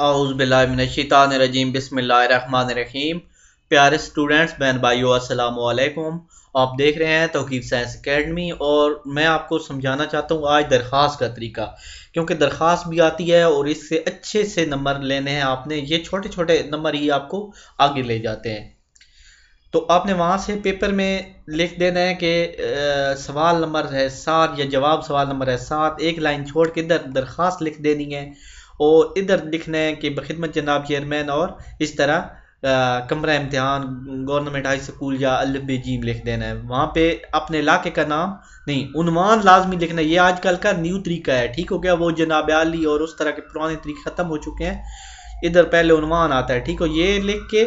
اعوذ باللہ من الشیطان الرجیم بسم اللہ الرحمن الرحیم۔ پیارے اسٹوڈنٹس، بہن بھائیو، السلام علیکم۔ آپ دیکھ رہے ہیں توقیف سائنس اکیڈمی، اور میں آپ کو سمجھانا چاہتا ہوں آج درخواست کا طریقہ، کیونکہ درخواست بھی آتی ہے اور اس سے اچھے سے نمبر لینے ہیں آپ نے۔ یہ چھوٹے چھوٹے نمبر ہی آپ کو آگے لے جاتے ہیں۔ تو آپ نے وہاں سے پیپر میں لکھ دینا ہے کہ سوال نمبر ہے 7 یا جواب سوال نمبر ہے 7، ایک لائن چھوڑ کے ادھر درخواست لکھ دینی ہے، اور ادھر لکھنا ہے کہ بخدمت جناب چیئرمین، اور اس طرح کمرہ امتحان گورنمنٹ ہائی اسکول یا الف ب جیم لکھ دینا ہے۔ وہاں پہ اپنے علاقے کا نام نہیں، عنوان لازمی لکھنا ہے۔ یہ آج کل کا نیو طریقہ ہے، ٹھیک ہو گیا؟ وہ جناب عالی اور اس طرح کے پرانے طریقے ختم ہو چکے ہیں۔ ادھر پہلے عنوان آتا ہے، ٹھیک ہو؟ یہ لکھ کے،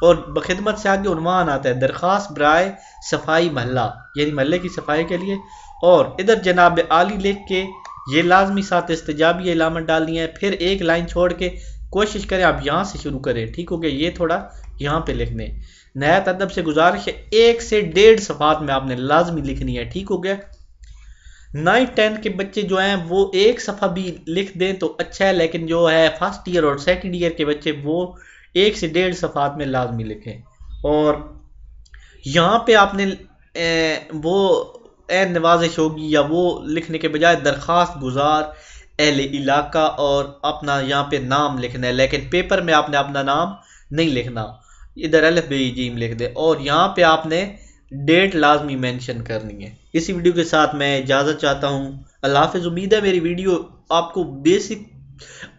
اور بخدمت سے آگے عنوان آتا ہے درخواست برائے صفائی محلہ، یعنی محلے کی صفائی کے لیے، اور ادھر جناب عالی لکھ کے یہ لازمی ساتھ استجابی علامت ڈالنی ہے۔ پھر ایک لائن چھوڑ کے کوشش کریں آپ یہاں سے شروع کریں، ٹھیک ہو گیا؟ یہ تھوڑا یہاں پہ لکھنے، نہایت ادب سے گزارش ہے 1 سے 1.5 صفحات میں آپ نے لازمی لکھنی ہے، ٹھیک ہو گیا؟ 9 10 کے بچے جو ہیں وہ ایک صفحہ بھی لکھ دیں تو اچھا ہے، لیکن جو ہے فرسٹ ایئر اور سیکنڈ ایئر کے بچے وہ 1 سے 1.5 صفحات میں لازمی لکھیں۔ اور یہاں پہ آپ نے وہ نوازش ہوگی، یا وہ لکھنے کے بجائے درخواست گزار اہل علاقہ اور اپنا یہاں پہ نام لکھنا ہے، لیکن پیپر میں آپ نے اپنا نام نہیں لکھنا، ادھر الف ب جیم لکھ دے، اور یہاں پہ آپ نے ڈیٹ لازمی مینشن کرنی ہے۔ اسی ویڈیو کے ساتھ میں اجازت چاہتا ہوں، اللہ حافظ۔ امید ہے میری ویڈیو آپ کو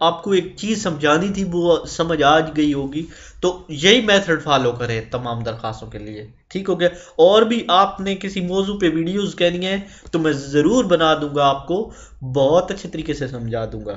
آپ کو ایک چیز سمجھانی تھی، وہ سمجھ آج گئی ہوگی۔ تو یہی میتھڈ فالو کریں تمام درخواستوں کے لیے، ٹھیک ہو گیا؟ اور بھی آپ نے کسی موضوع پہ ویڈیوز کہنی ہے تو میں ضرور بنا دوں گا، آپ کو بہت اچھے طریقے سے سمجھا دوں گا۔